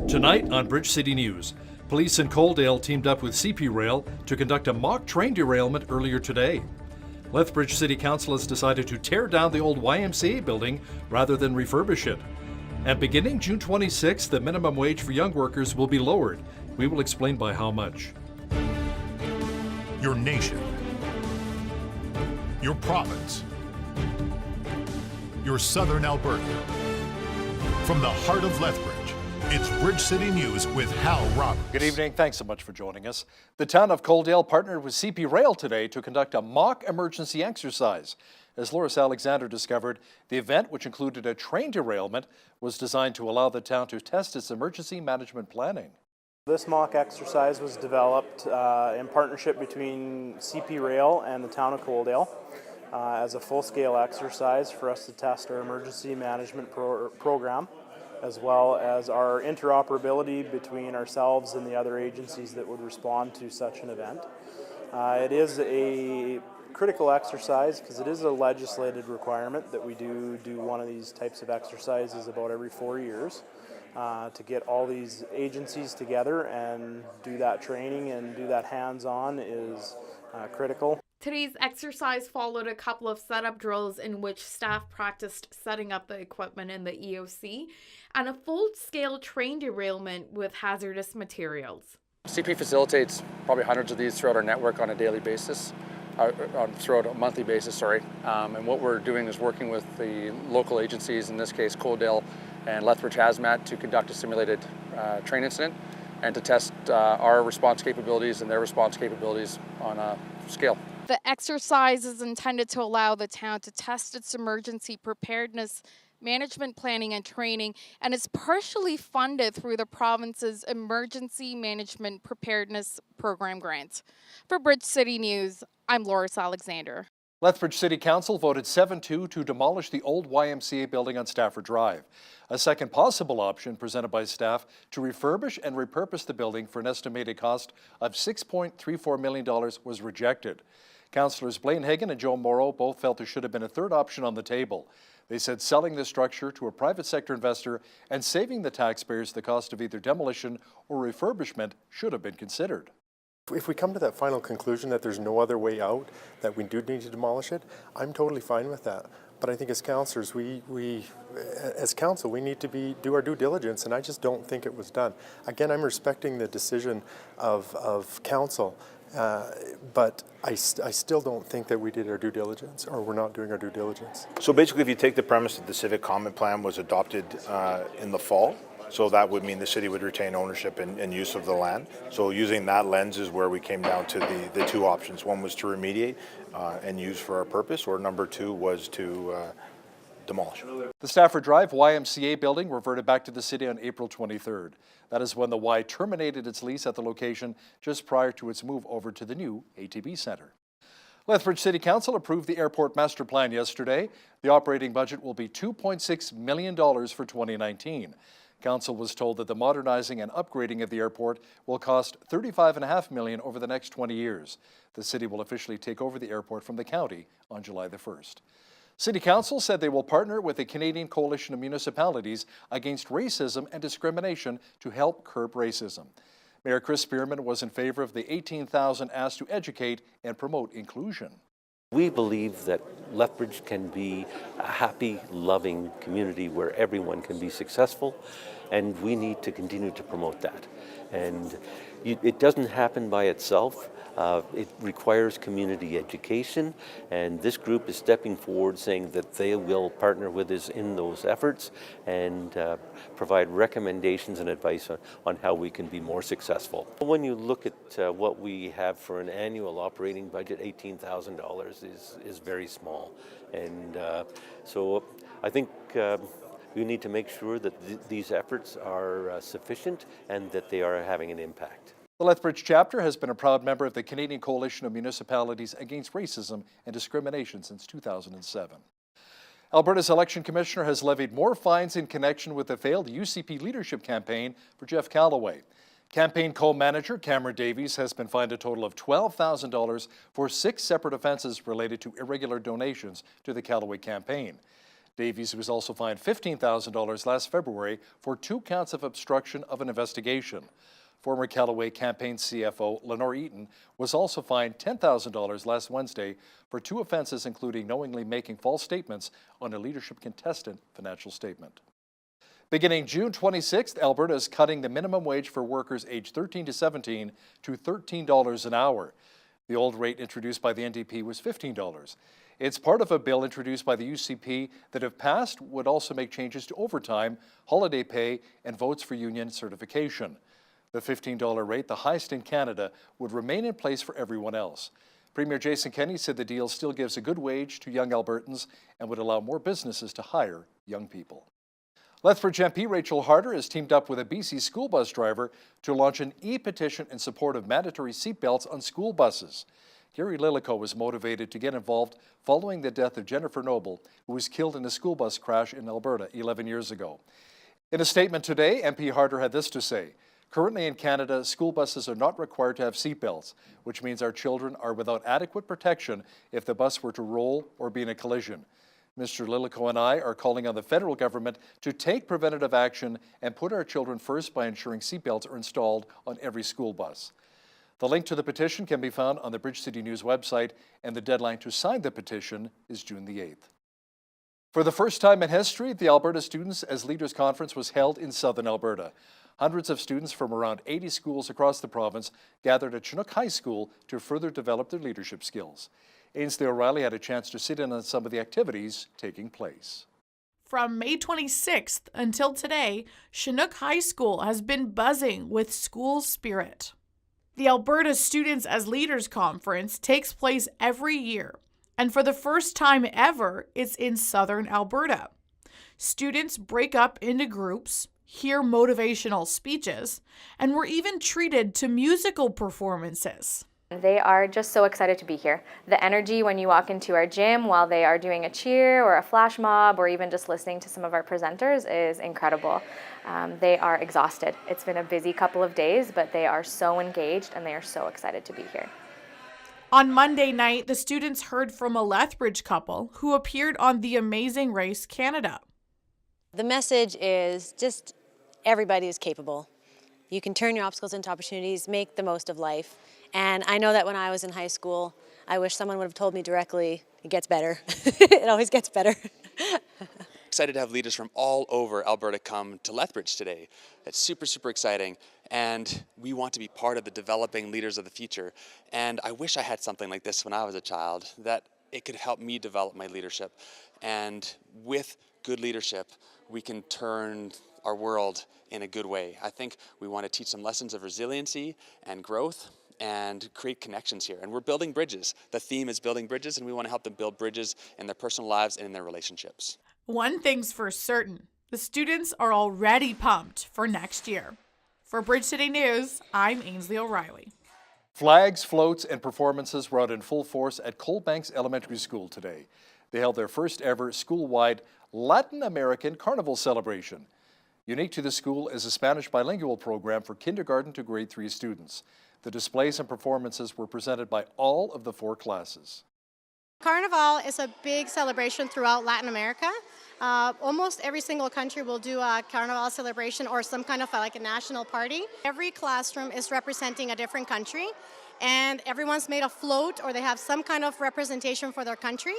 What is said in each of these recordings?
Tonight on Bridge City News, police in Coaldale teamed up with CP Rail to conduct a mock train derailment earlier today. Lethbridge City Council has decided to tear down the old YMCA building rather than refurbish it. And beginning June 26th, the minimum wage for young workers will be lowered. We will explain by how much. Your nation, your province, your southern Alberta. From the heart of Lethbridge, it's Bridge City News with Hal Roberts. Good evening. Thanks so much for joining us. The town of Coaldale partnered with CP Rail today to conduct a mock emergency exercise. As Loris Alexander discovered, the event, which included a train derailment, was designed to allow the town to test its emergency management planning. This mock exercise was developed in partnership between CP Rail and the town of Coaldale as a full-scale exercise for us to test our emergency management program, as well as our interoperability between ourselves and the other agencies that would respond to such an event. It is a critical exercise because it is a legislated requirement that we do one of these types of exercises about every 4 years to get all these agencies together and do that training and do that hands-on is critical. Today's exercise followed a couple of setup drills in which staff practiced setting up the equipment in the EOC and a full-scale train derailment with hazardous materials. CP facilitates probably hundreds of these throughout our network on a daily basis, throughout a monthly basis, and what we're doing is working with the local agencies, in this case Coaldale and Lethbridge Hazmat, to conduct a simulated train incident and to test our response capabilities and their response capabilities on a scale. The exercise is intended to allow the town to test its emergency preparedness, management planning and training, and is partially funded through the province's Emergency Management Preparedness Program grant. For Bridge City News, I'm Loris Alexander. Lethbridge City Council voted 7-2 to demolish the old YMCA building on Stafford Drive. A second possible option presented by staff to refurbish and repurpose the building for an estimated cost of $6.34 million was rejected. Councillors Blaine Hagan and Joe Morrow both felt there should have been a third option on the table. They said selling the structure to a private sector investor and saving the taxpayers the cost of either demolition or refurbishment should have been considered. If we come to that final conclusion that there's no other way out, that we do need to demolish it, I'm totally fine with that. But I think as councillors, as council, we need to do our due diligence, and I just don't think it was done. Again, I'm respecting the decision of council, but I still don't think that we did our due diligence, or we're not doing our due diligence. So basically, if you take the premise that the civic comment plan was adopted in the fall, so that would mean the city would retain ownership and use of the land. So using that lens is where we came down to the two options. One was to remediate and use for our purpose, or number two was to demolish. The Stafford Drive YMCA building reverted back to the city on April 23rd. That is when the Y terminated its lease at the location just prior to its move over to the new ATB Centre. Lethbridge City Council approved the airport master plan yesterday. The operating budget will be $2.6 million for 2019. Council was told that the modernizing and upgrading of the airport will cost $35.5 million over the next 20 years. The city will officially take over the airport from the county on July the 1st. City Council said they will partner with the Canadian Coalition of Municipalities Against Racism and Discrimination to help curb racism. Mayor Chris Spearman was in favor of the $18,000 asked to educate and promote inclusion. We believe that Lethbridge can be a happy, loving community where everyone can be successful, and we need to continue to promote that. And it doesn't happen by itself. It requires community education, and this group is stepping forward saying that they will partner with us in those efforts and provide recommendations and advice on how we can be more successful. When you look at what we have for an annual operating budget, $18,000 is very small. And so I think we need to make sure that these efforts are sufficient and that they are having an impact. The Lethbridge chapter has been a proud member of the Canadian Coalition of Municipalities Against Racism and Discrimination since 2007. Alberta's election commissioner has levied more fines in connection with the failed UCP leadership campaign for Jeff Callaway. Campaign co-manager Cameron Davies has been fined a total of $12,000 for 6 separate offences related to irregular donations to the Callaway campaign. Davies was also fined $15,000 last February for 2 counts of obstruction of an investigation. Former Callaway campaign CFO Lenore Eaton was also fined $10,000 last Wednesday for 2 offenses, including knowingly making false statements on a leadership contestant financial statement. Beginning June 26th, Alberta is cutting the minimum wage for workers aged 13 to 17 to $13 an hour. The old rate introduced by the NDP was $15. It's part of a bill introduced by the UCP that, if passed, would also make changes to overtime, holiday pay, and votes for union certification. The $15 rate, the highest in Canada, would remain in place for everyone else. Premier Jason Kenney said the deal still gives a good wage to young Albertans and would allow more businesses to hire young people. Lethbridge MP Rachel Harder has teamed up with a BC school bus driver to launch an e-petition in support of mandatory seatbelts on school buses. Gary Lilico was motivated to get involved following the death of Jennifer Noble, who was killed in a school bus crash in Alberta 11 years ago. In a statement today, MP Harder had this to say: "Currently in Canada, school buses are not required to have seatbelts, which means our children are without adequate protection if the bus were to roll or be in a collision. Mr. Lilico and I are calling on the federal government to take preventative action and put our children first by ensuring seatbelts are installed on every school bus." The link to the petition can be found on the Bridge City News website, and the deadline to sign the petition is June the 8th. For the first time in history, the Alberta Students as Leaders Conference was held in southern Alberta. Hundreds of students from around 80 schools across the province gathered at Chinook High School to further develop their leadership skills. Ainsley O'Reilly had a chance to sit in on some of the activities taking place. From May 26th until today, Chinook High School has been buzzing with school spirit. The Alberta Students as Leaders Conference takes place every year, and for the first time ever, it's in southern Alberta. Students break up into groups, hear motivational speeches, and were even treated to musical performances. They are just so excited to be here. The energy when you walk into our gym while they are doing a cheer or a flash mob or even just listening to some of our presenters is incredible. They are exhausted. It's been a busy couple of days, but they are so engaged and they are so excited to be here. On Monday night, the students heard from a Lethbridge couple who appeared on The Amazing Race Canada. The message is just everybody is capable. You can turn your obstacles into opportunities, make the most of life. And I know that when I was in high school, I wish someone would have told me directly, it gets better. It always gets better. Excited to have leaders from all over Alberta come to Lethbridge today. It's super, super exciting. And we want to be part of the developing leaders of the future. And I wish I had something like this when I was a child, that it could help me develop my leadership. And with good leadership, we can turn our world in a good way. I think we want to teach some lessons of resiliency and growth and create connections here. And we're building bridges. The theme is building bridges, and we want to help them build bridges in their personal lives and in their relationships. One thing's for certain, the students are already pumped for next year. For Bridge City News, I'm Ainsley O'Reilly. Flags, floats, and performances were out in full force at Coalbanks Elementary School today. They held their first ever school-wide Latin American Carnival celebration. Unique to the school is a Spanish bilingual program for kindergarten to grade 3 students. The displays and performances were presented by all of the 4 classes. Carnival is a big celebration throughout Latin America. Almost every single country will do a Carnival celebration or some kind of like a national party. Every classroom is representing a different country, and everyone's made a float or they have some kind of representation for their country.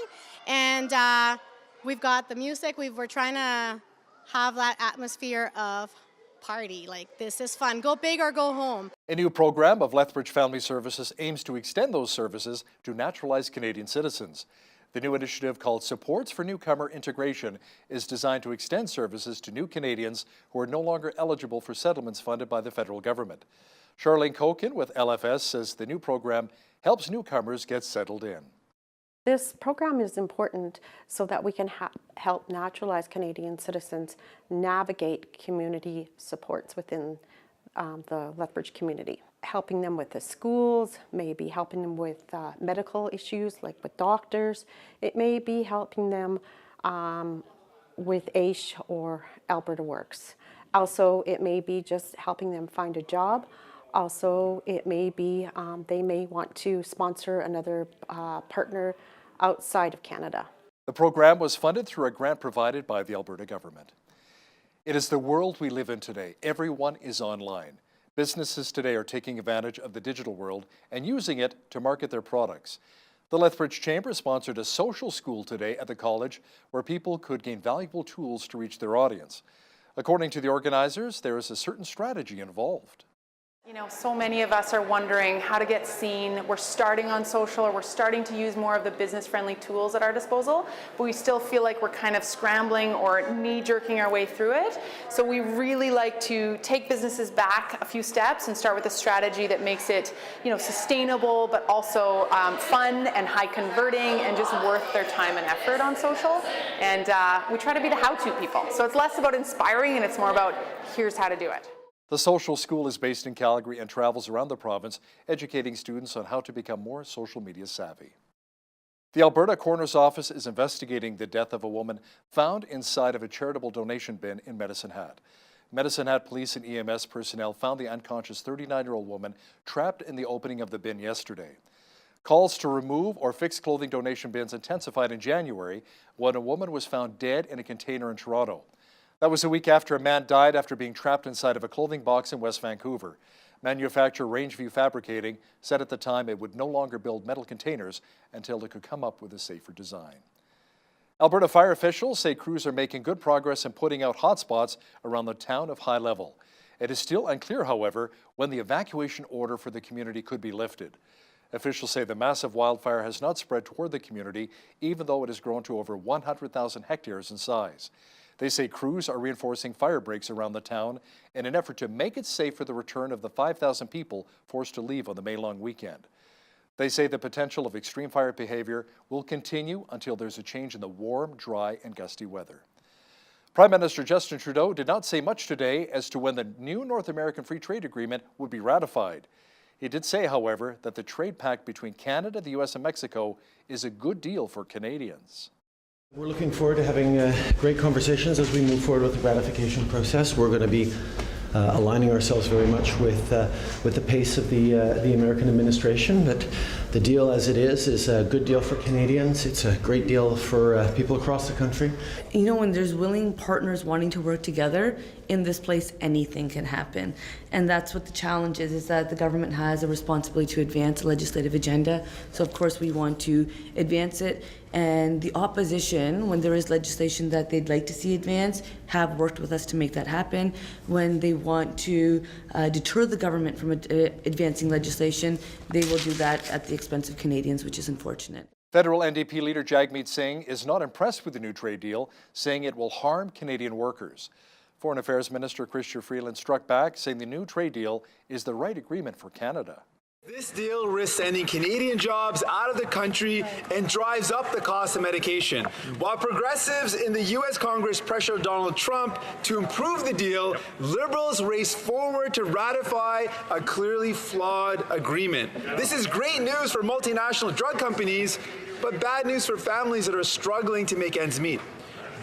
And we've got the music. We're trying to have that atmosphere of party, like this is fun, go big or go home. A new program of Lethbridge Family Services aims to extend those services to naturalized Canadian citizens. The new initiative, called Supports for Newcomer Integration, is designed to extend services to new Canadians who are no longer eligible for settlements funded by the federal government. Charlene Kokin with LFS says the new program helps newcomers get settled in. This program is important so that we can help naturalized Canadian citizens navigate community supports within the Lethbridge community. Helping them with the schools, maybe helping them with medical issues like with doctors. It may be helping them with AISH or Alberta Works. Also, it may be just helping them find a job. Also, it may be they may want to sponsor another partner outside of Canada. The program was funded through a grant provided by the Alberta government. It is the world we live in today. Everyone is online. Businesses today are taking advantage of the digital world and using it to market their products. The Lethbridge Chamber sponsored a social school today at the college where people could gain valuable tools to reach their audience. According to the organizers, there is a certain strategy involved. You know, so many of us are wondering how to get seen. We're starting on social, or we're starting to use more of the business-friendly tools at our disposal, but we still feel like we're kind of scrambling or knee-jerking our way through it. So we really like to take businesses back a few steps and start with a strategy that makes it, you know, sustainable, but also fun and high converting and just worth their time and effort on social. And we try to be the how-to people. So it's less about inspiring and it's more about here's how to do it. The social school is based in Calgary and travels around the province, educating students on how to become more social media savvy. The Alberta Coroner's Office is investigating the death of a woman found inside of a charitable donation bin in Medicine Hat. Medicine Hat police and EMS personnel found the unconscious 39-year-old woman trapped in the opening of the bin yesterday. Calls to remove or fix clothing donation bins intensified in January when a woman was found dead in a container in Toronto. That was a week after a man died after being trapped inside of a clothing box in West Vancouver. Manufacturer Rangeview Fabricating said at the time it would no longer build metal containers until it could come up with a safer design. Alberta fire officials say crews are making good progress in putting out hotspots around the town of High Level. It is still unclear, however, when the evacuation order for the community could be lifted. Officials say the massive wildfire has not spread toward the community, even though it has grown to over 100,000 hectares in size. They say crews are reinforcing fire breaks around the town in an effort to make it safe for the return of the 5,000 people forced to leave on the May-long weekend. They say the potential of extreme fire behavior will continue until there's a change in the warm, dry, and gusty weather. Prime Minister Justin Trudeau did not say much today as to when the new North American Free Trade Agreement would be ratified. He did say, however, that the trade pact between Canada, the U.S., and Mexico is a good deal for Canadians. We're looking forward to having great conversations as we move forward with the ratification process. We're going to be aligning ourselves very much with the pace of the American administration. But the deal as it is a good deal for Canadians. It's a great deal for people across the country. You know, when there's willing partners wanting to work together, in this place anything can happen. And that's what the challenge is that the government has a responsibility to advance a legislative agenda. So of course we want to advance it. And the opposition, when there is legislation that they'd like to see advanced, have worked with us to make that happen. When they want to deter the government from advancing legislation, they will do that at the expense of Canadians, which is unfortunate. Federal NDP leader Jagmeet Singh is not impressed with the new trade deal, saying it will harm Canadian workers. Foreign Affairs Minister Chrystia Freeland struck back, saying the new trade deal is the right agreement for Canada. This deal risks sending Canadian jobs out of the country and drives up the cost of medication. While progressives in the U.S. Congress pressure Donald Trump to improve the deal, Liberals race forward to ratify a clearly flawed agreement. This is great news for multinational drug companies, but bad news for families that are struggling to make ends meet.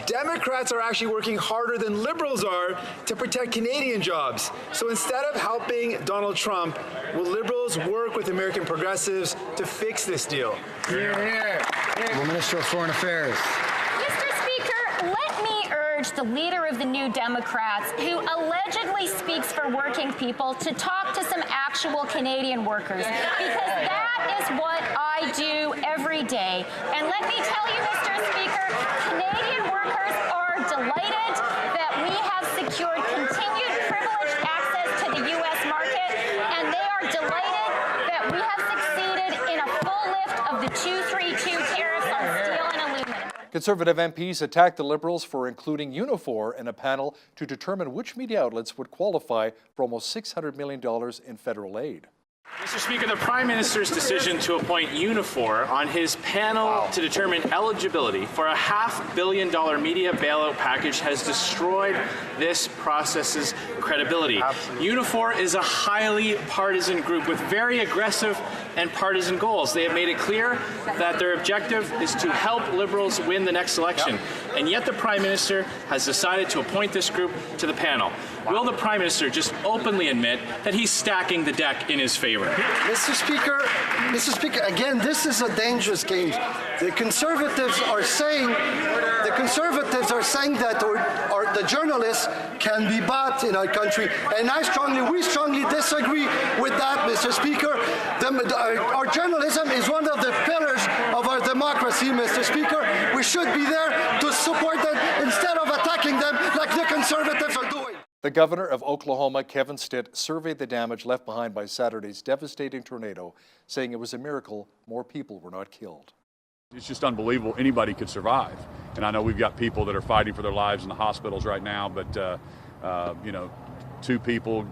Democrats are actually working harder than Liberals are to protect Canadian jobs. So instead of helping Donald Trump, will Liberals work with American progressives to fix this deal? Hear, hear. The Minister of Foreign Affairs. Mr. Speaker, let me urge the leader of the New Democrats, who allegedly speaks for working people, to talk to some actual Canadian workers, because that is what I do every day. And let me tell you, Mr. Speaker, Canadian workers are delighted that we have secured continued privileged access to the U.S. market, and they are delighted that we have succeeded in a full lift of the 232 tariffs on steel and aluminum. Conservative MPs attacked the Liberals for including Unifor in a panel to determine which media outlets would qualify for almost $600 million in federal aid. Mr. Speaker, the Prime Minister's decision to appoint Unifor on his panel to determine eligibility for a $500 million media bailout package has destroyed this process's credibility. Unifor is a highly partisan group with very aggressive and partisan goals. They have made it clear that their objective is to help Liberals win the next election. And yet the Prime Minister has decided to appoint this group to the panel. Will the Prime Minister just openly admit that he's stacking the deck in his favor? favor. Mr. Speaker, again, this is a dangerous game. The Conservatives are saying that or the journalists can be bought in our country, and we strongly disagree with that, Mr. Speaker. Our journalism is one of the pillars of our democracy, Mr. Speaker. We should be there to support them instead of attacking them like the Conservatives are doing. The governor of Oklahoma, Kevin Stitt, surveyed the damage left behind by Saturday's devastating tornado, saying it was a miracle more people were not killed. It's just unbelievable anybody could survive. And I know we've got people that are fighting for their lives in the hospitals right now, but, 2 people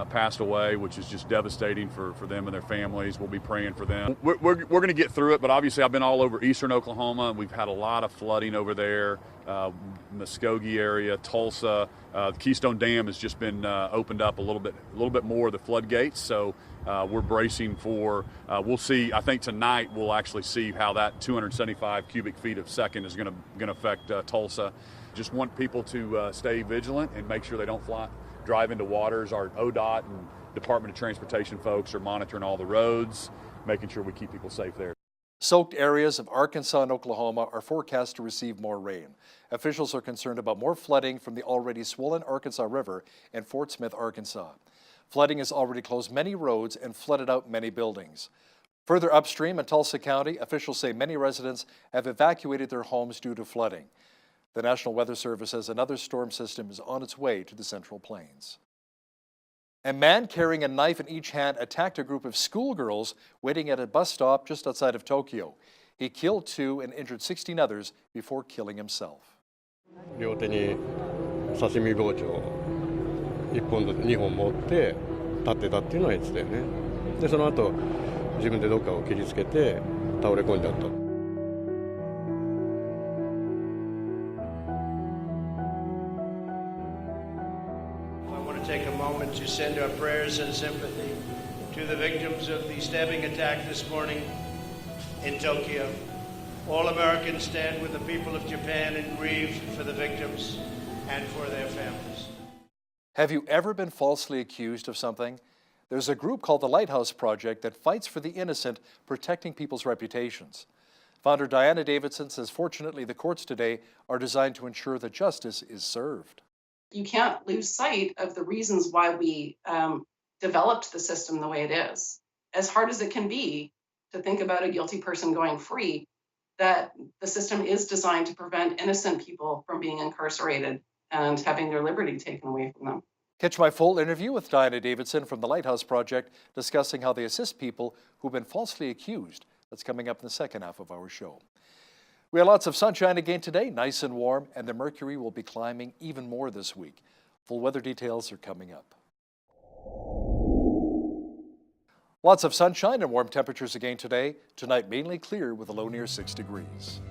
passed away, which is just devastating for them and their families. We'll be praying for them. We're going to get through it, but obviously I've been all over eastern Oklahoma, and we've had a lot of flooding over there, Muskogee area, Tulsa. The Keystone Dam has just been opened up a little bit more of the floodgates, so we're bracing for, we'll see, I think tonight we'll actually see how that 275 cubic feet a second is going to affect Tulsa. Just want people to stay vigilant and make sure they don't drive into waters. Our ODOT and Department of Transportation folks are monitoring all the roads, making sure we keep people safe there. Soaked areas of Arkansas and Oklahoma are forecast to receive more rain. Officials are concerned about more flooding from the already swollen Arkansas River in Fort Smith, Arkansas. Flooding has already closed many roads and flooded out many buildings. Further upstream in Tulsa County, officials say many residents have evacuated their homes due to flooding. The National Weather Service says another storm system is on its way to the Central Plains. A man carrying a knife in each hand attacked a group of schoolgirls waiting at a bus stop just outside of Tokyo. He killed 2 and injured 16 others before killing himself. 両手に刺身包丁1本と2本持って立ってたっていうのは言ってたよね。でその後自分でどっかを切りつけて倒れ込んじゃった。 Take a moment to send our prayers and sympathy to the victims of the stabbing attack this morning in Tokyo. All Americans stand with the people of Japan and grieve for the victims and for their families. Have you ever been falsely accused of something? There's a group called the Lighthouse Project that fights for the innocent, protecting people's reputations. Founder Diana Davidson says fortunately the courts today are designed to ensure that justice is served. You can't lose sight of the reasons why we developed the system the way it is. As hard as it can be to think about a guilty person going free, that the system is designed to prevent innocent people from being incarcerated and having their liberty taken away from them. Catch my full interview with Diana Davidson from the Lighthouse Project discussing how they assist people who've been falsely accused. That's coming up in the second half of our show. We had lots of sunshine again today, nice and warm, and the mercury will be climbing even more this week. Full weather details are coming up. Lots of sunshine and warm temperatures again today. Tonight mainly clear with a low near 6 degrees.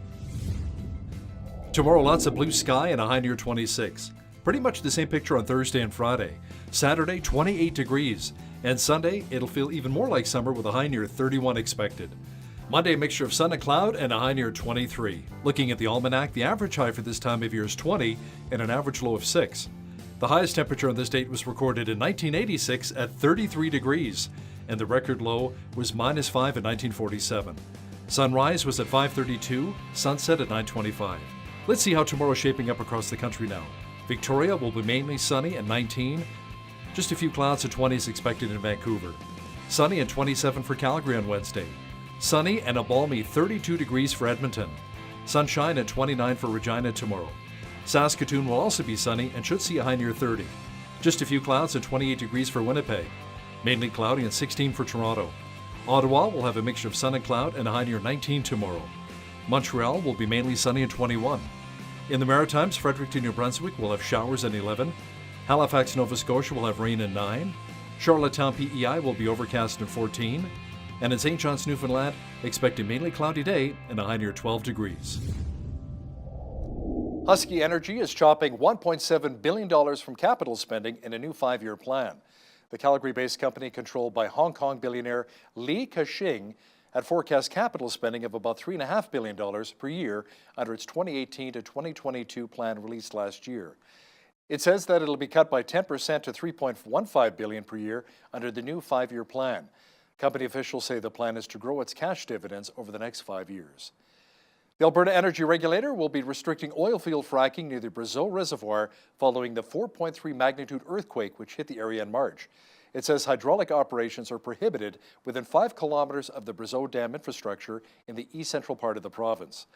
Tomorrow lots of blue sky and a high near 26. Pretty much the same picture on Thursday and Friday. Saturday 28 degrees. And Sunday it'll feel even more like summer with a high near 31 expected. Monday, a mixture of sun and cloud and a high near 23. Looking at the almanac, the average high for this time of year is 20 and an average low of 6. The highest temperature on this date was recorded in 1986 at 33 degrees, and the record low was -5 in 1947. Sunrise was at 5:32, sunset at 9:25. Let's see how tomorrow's shaping up across the country now. Victoria will be mainly sunny at 19. Just a few clouds at 20 is expected in Vancouver. Sunny at 27 for Calgary on Wednesday. Sunny and a balmy 32 degrees for Edmonton. Sunshine at 29 for Regina tomorrow. Saskatoon will also be sunny and should see a high near 30. Just a few clouds at 28 degrees for Winnipeg. Mainly cloudy and 16 for Toronto. Ottawa will have a mixture of sun and cloud and a high near 19 tomorrow. Montreal will be mainly sunny at 21. In the Maritimes, Fredericton, New Brunswick will have showers at 11. Halifax, Nova Scotia will have rain at 9. Charlottetown, PEI will be overcast at 14. And in St. John's, Newfoundland, expect a mainly cloudy day and a high near 12 degrees. Husky Energy is chopping $1.7 billion from capital spending in a new 5-year plan. The Calgary-based company, controlled by Hong Kong billionaire Li Ka-shing, had forecast capital spending of about $3.5 billion per year under its 2018 to 2022 plan released last year. It says that it'll be cut by 10% to $3.15 billion per year under the new 5-year plan. Company officials say the plan is to grow its cash dividends over the next 5 years. The Alberta Energy Regulator will be restricting oil field fracking near the Brazeau Reservoir following the 4.3 magnitude earthquake which hit the area in March. It says hydraulic operations are prohibited within 5 kilometers of the Brazeau Dam infrastructure in the east central part of the province.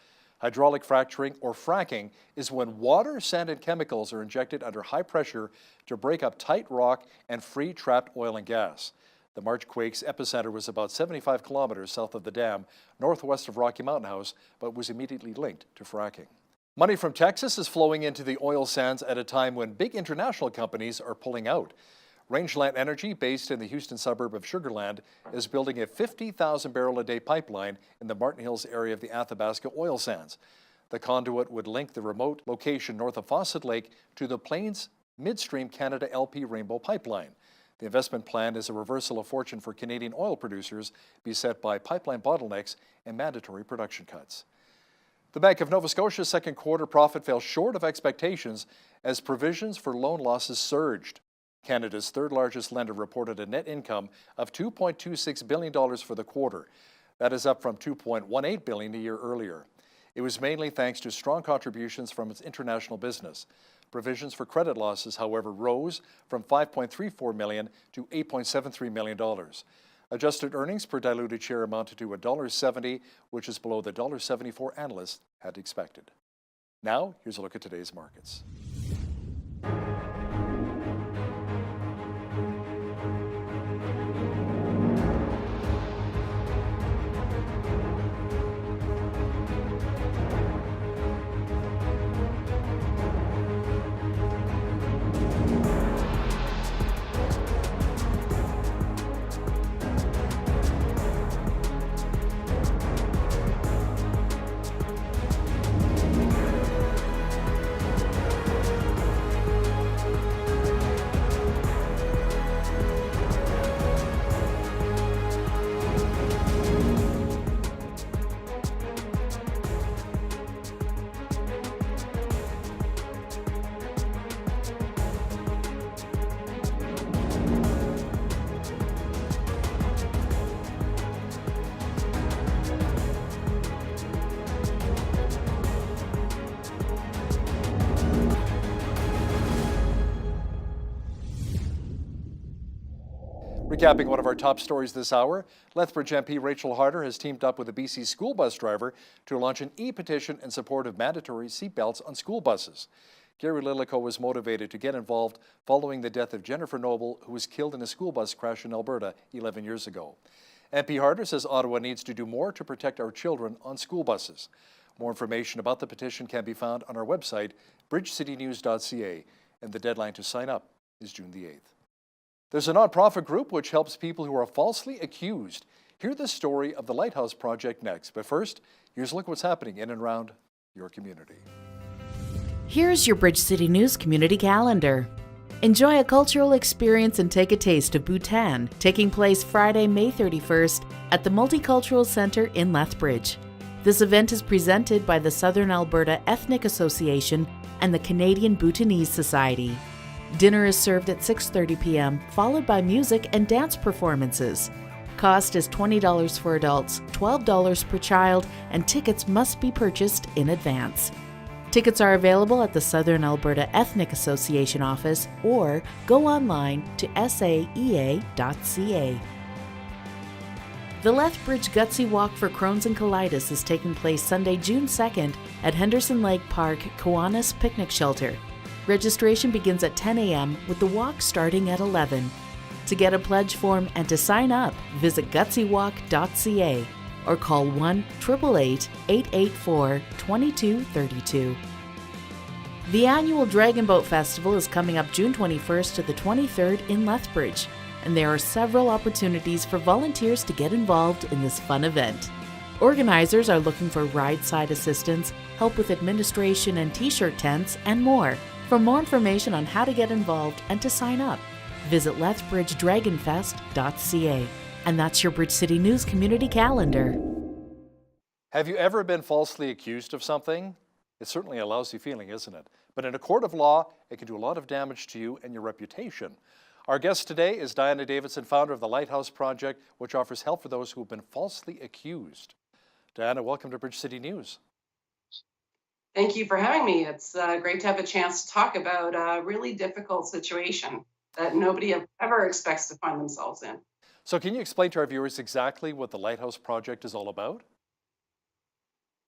Hydraulic fracturing, or fracking, is when water, sand, and chemicals are injected under high pressure to break up tight rock and free trapped oil and gas. The March quake's epicenter was about 75 kilometers south of the dam, northwest of Rocky Mountain House, but was immediately linked to fracking. Money from Texas is flowing into the oil sands at a time when big international companies are pulling out. Rangeland Energy, based in the Houston suburb of Sugar Land, is building a 50,000-barrel-a-day pipeline in the Martin Hills area of the Athabasca oil sands. The conduit would link the remote location north of Fawcett Lake to the Plains Midstream Canada LP Rainbow Pipeline. The investment plan is a reversal of fortune for Canadian oil producers beset by pipeline bottlenecks and mandatory production cuts. The Bank of Nova Scotia's second quarter profit fell short of expectations as provisions for loan losses surged. Canada's third largest lender reported a net income of $2.26 billion for the quarter. That is up from $2.18 billion a year earlier. It was mainly thanks to strong contributions from its international business. Provisions for credit losses, however, rose from $5.34 million to $8.73 million. Adjusted earnings per diluted share amounted to $1.70, which is below the $1.74 analysts had expected. Now, here's a look at today's markets. Recapping one of our top stories this hour, Lethbridge MP Rachel Harder has teamed up with a BC school bus driver to launch an e-petition in support of mandatory seatbelts on school buses. Gary Lillico was motivated to get involved following the death of Jennifer Noble, who was killed in a school bus crash in Alberta 11 years ago. MP Harder says Ottawa needs to do more to protect our children on school buses. More information about the petition can be found on our website, bridgecitynews.ca, and the deadline to sign up is June the 8th. There's a nonprofit group which helps people who are falsely accused. Hear the story of the Lighthouse Project next. But first, here's a look at what's happening in and around your community. Here's your Bridge City News community calendar. Enjoy a cultural experience and take a taste of Bhutan, taking place Friday, May 31st at the Multicultural Centre in Lethbridge. This event is presented by the Southern Alberta Ethnic Association and the Canadian Bhutanese Society. Dinner is served at 6:30 p.m., followed by music and dance performances. Cost is $20 for adults, $12 per child, and tickets must be purchased in advance. Tickets are available at the Southern Alberta Ethnic Association office or go online to saea.ca. The Lethbridge Gutsy Walk for Crohn's and Colitis is taking place Sunday, June 2nd at Henderson Lake Park Kiwanis Picnic Shelter. Registration begins at 10 a.m. with the walk starting at 11. To get a pledge form and to sign up, visit gutsywalk.ca or call 1-888-884-2232. The annual Dragon Boat Festival is coming up June 21st to the 23rd in Lethbridge, and there are several opportunities for volunteers to get involved in this fun event. Organizers are looking for ride-side assistance, help with administration and t-shirt tents, and more. For more information on how to get involved and to sign up, visit lethbridgedragonfest.ca. And that's your Bridge City News community calendar. Have you ever been falsely accused of something? It's certainly a lousy feeling, isn't it? But in a court of law, it can do a lot of damage to you and your reputation. Our guest today is Diana Davidson, founder of the Lighthouse Project, which offers help for those who have been falsely accused. Diana, welcome to Bridge City News. Thank you for having me. It's great to have a chance to talk about a really difficult situation that nobody ever expects to find themselves in. So can you explain to our viewers exactly what the Lighthouse Project is all about?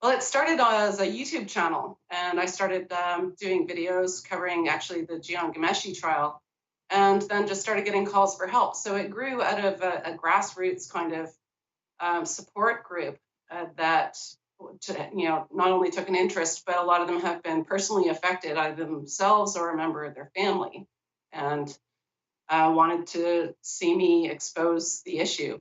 Well, it started as a YouTube channel, and I started doing videos covering actually the Jian Ghomeshi trial, and then just started getting calls for help. So it grew out of a grassroots kind of support group that not only took an interest, but a lot of them have been personally affected, either themselves or a member of their family, and wanted to see me expose the issue.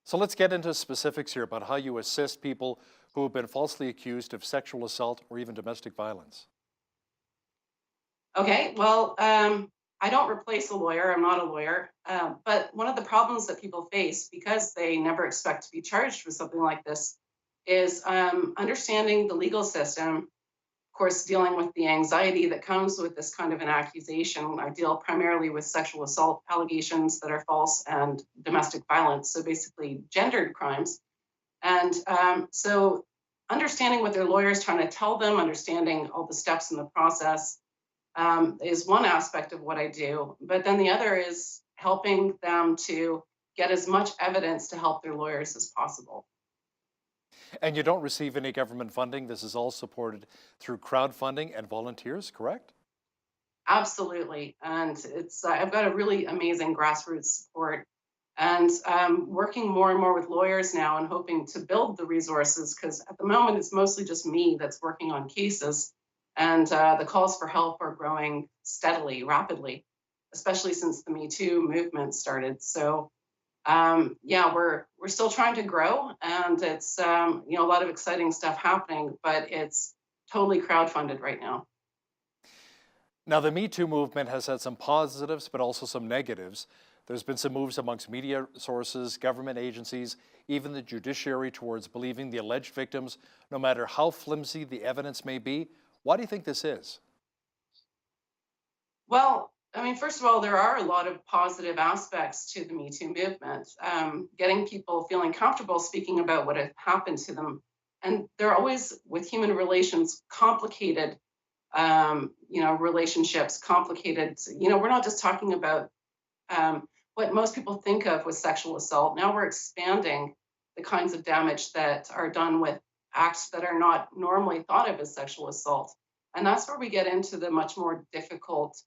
So let's get into specifics here about how you assist people who have been falsely accused of sexual assault or even domestic violence. Okay, well, I don't replace a lawyer. I'm not a lawyer. But one of the problems that people face, because they never expect to be charged with something like this, is understanding the legal system. Of course, dealing with the anxiety that comes with this kind of an accusation. I deal primarily with sexual assault allegations that are false and domestic violence, so basically gendered crimes. And so understanding what their lawyer is trying to tell them, understanding all the steps in the process is one aspect of what I do. But then the other is helping them to get as much evidence to help their lawyers as possible. And you don't receive any government funding. This is all supported through crowdfunding and volunteers, correct? Absolutely. And it's I've got a really amazing grassroots support. And working more and more with lawyers now and hoping to build the resources, because at the moment it's mostly just me that's working on cases. And the calls for help are growing steadily, rapidly, especially since the Me Too movement started. So yeah, we're still trying to grow, and it's a lot of exciting stuff happening, but it's totally crowdfunded right now. Now, the Me Too movement has had some positives, but also some negatives. There's been some moves amongst media sources, government agencies, even the judiciary towards believing the alleged victims, no matter how flimsy the evidence may be. Why do you think this is? Well, I mean, first of all, there are a lot of positive aspects to the Me Too movement, getting people feeling comfortable speaking about what had happened to them. And they're always, with human relations, complicated, relationships, complicated. We're not just talking about what most people think of with sexual assault. Now we're expanding the kinds of damage that are done with acts that are not normally thought of as sexual assault. And that's where we get into the much more difficult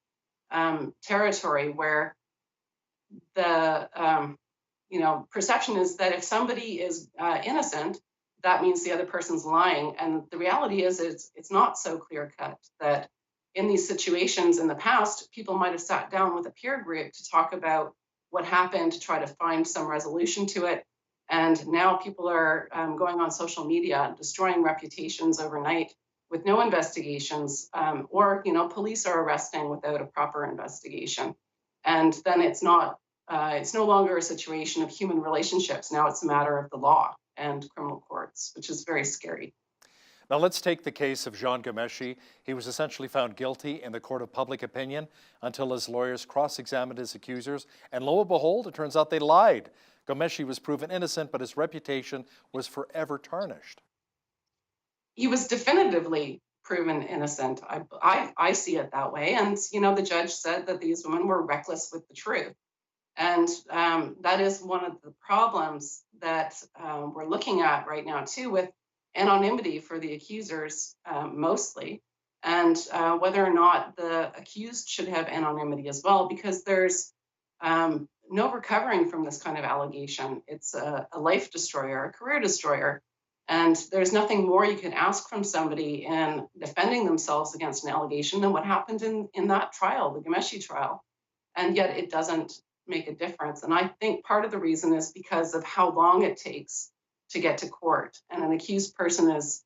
territory, where the perception is that if somebody is innocent, that means the other person's lying. And the reality is it's not so clear cut. That in these situations in the past, people might have sat down with a peer group to talk about what happened, to try to find some resolution to it. And now people are going on social media, destroying reputations overnight with no investigations, or police are arresting without a proper investigation. And then it's no longer a situation of human relationships. Now it's a matter of the law and criminal courts, which is very scary. Now let's take the case of Jian Ghomeshi. He was essentially found guilty in the court of public opinion until his lawyers cross-examined his accusers. And lo and behold, it turns out they lied. Ghomeshi was proven innocent, but his reputation was forever tarnished. He was definitively proven innocent. I see it that way. And, the judge said that these women were reckless with the truth. And that is one of the problems that we're looking at right now, too, with anonymity for the accusers, mostly, and whether or not the accused should have anonymity as well, because there's no recovering from this kind of allegation. It's a life destroyer, a career destroyer. And there's nothing more you can ask from somebody in defending themselves against an allegation than what happened in that trial, the Ghomeshi trial. And yet it doesn't make a difference. And I think part of the reason is because of how long it takes to get to court. And an accused person is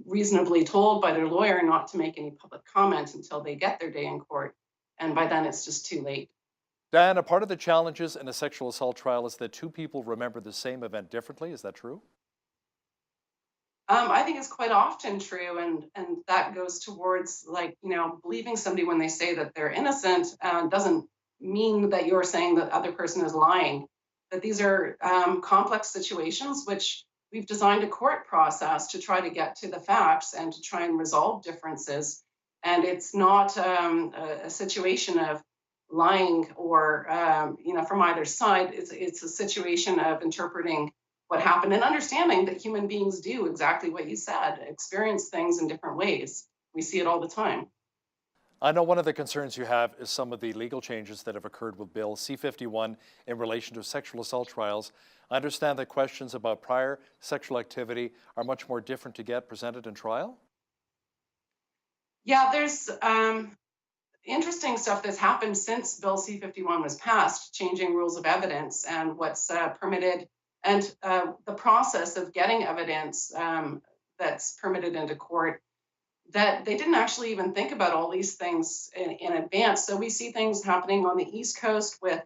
reasonably told by their lawyer not to make any public comment until they get their day in court. And by then it's just too late. Diana, part of the challenges in a sexual assault trial is that two people remember the same event differently. Is that true? I think it's quite often true, and that goes towards, like, believing somebody when they say that they're innocent doesn't mean that you're saying that other person is lying. That these are complex situations which we've designed a court process to try to get to the facts and to try and resolve differences. And it's not a situation of lying or from either side. It's a situation of interpreting what happened and understanding that human beings do exactly what you said, experience things in different ways. We see it all the time. I know one of the concerns you have is some of the legal changes that have occurred with Bill C-51 in relation to sexual assault trials. I understand that questions about prior sexual activity are much more different to get presented in trial? Yeah, there's interesting stuff that's happened since Bill C-51 was passed, changing rules of evidence and what's permitted, and the process of getting evidence that's permitted into court, that they didn't actually even think about all these things in advance. So we see things happening on the East Coast with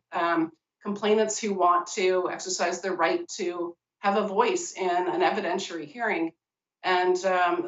complainants who want to exercise their right to have a voice in an evidentiary hearing. And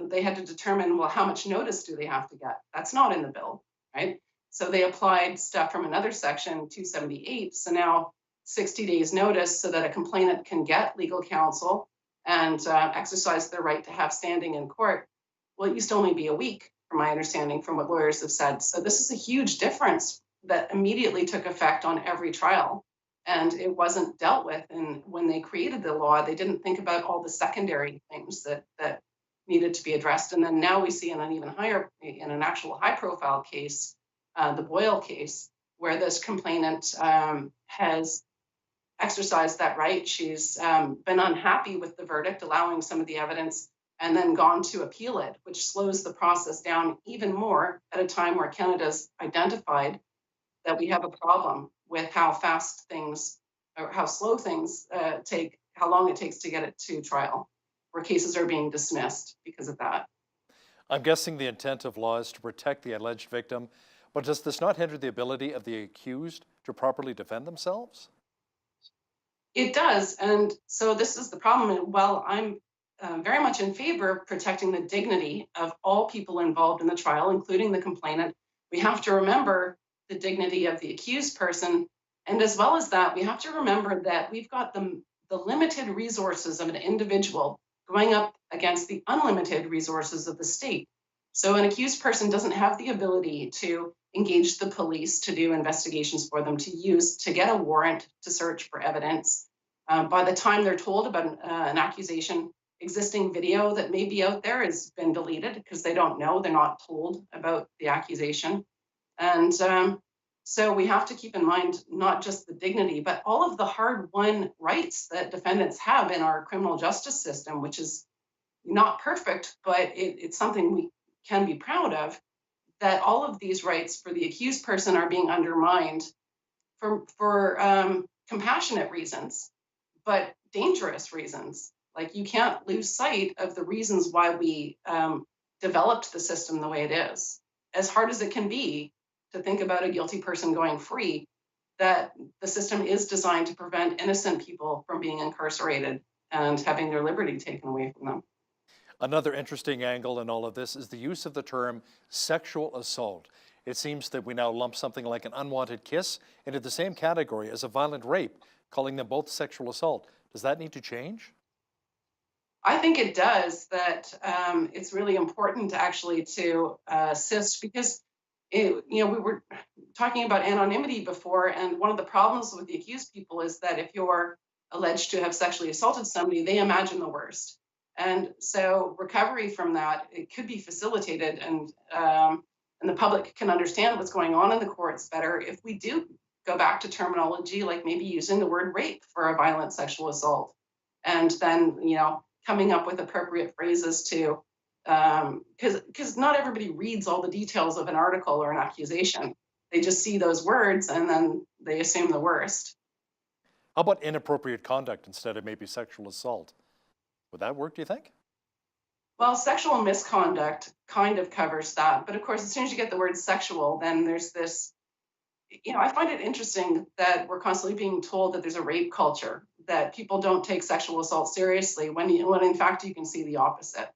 they had to determine, well, how much notice do they have to get? That's not in the bill, right? So they applied stuff from another section, 278. So now 60 days notice so that a complainant can get legal counsel and exercise their right to have standing in court. Well, it used to only be a week, from my understanding, from what lawyers have said. So this is a huge difference that immediately took effect on every trial. And it wasn't dealt with. And when they created the law, they didn't think about all the secondary things that needed to be addressed. And then now we see in an actual high profile case, the Boyle case, where this complainant has exercised that right. She's been unhappy with the verdict, allowing some of the evidence, and then gone to appeal it, which slows the process down even more at a time where Canada's identified that we have a problem with how fast things or how slow things take, how long it takes to get it to trial, where cases are being dismissed because of that. I'm guessing the intent of law is to protect the alleged victim, but does this not hinder the ability of the accused to properly defend themselves? It does, and so this is the problem. While I'm very much in favor of protecting the dignity of all people involved in the trial, including the complainant, we have to remember the dignity of the accused person. And as well as that, we have to remember that we've got the limited resources of an individual going up against the unlimited resources of the state. So an accused person doesn't have the ability to engage the police to do investigations for them, to get a warrant to search for evidence. By the time they're told about an accusation, existing video that may be out there has been deleted because they don't know, they're not told about the accusation. And so we have to keep in mind not just the dignity, but all of the hard-won rights that defendants have in our criminal justice system, which is not perfect, but it's something we can be proud of, that all of these rights for the accused person are being undermined for compassionate reasons, but dangerous reasons. Like, you can't lose sight of the reasons why we developed the system the way it is. As hard as it can be to think about a guilty person going free, that the system is designed to prevent innocent people from being incarcerated and having their liberty taken away from them. Another interesting angle in all of this is the use of the term sexual assault. It seems that we now lump something like an unwanted kiss into the same category as a violent rape, calling them both sexual assault. Does that need to change? I think it does, that it's really important to actually to assist, because we were talking about anonymity before, and one of the problems with the accused people is that if you're alleged to have sexually assaulted somebody, they imagine the worst. And so recovery from that, it could be facilitated, and the public can understand what's going on in the courts better if we do go back to terminology like maybe using the word rape for a violent sexual assault, and then coming up with appropriate phrases to, because not everybody reads all the details of an article or an accusation. They just see those words and then they assume the worst. How about inappropriate conduct instead of maybe sexual assault? Would that work, do you think? Well, sexual misconduct kind of covers that. But of course, as soon as you get the word sexual, then there's this I find it interesting that we're constantly being told that there's a rape culture, that people don't take sexual assault seriously, when in fact you can see the opposite.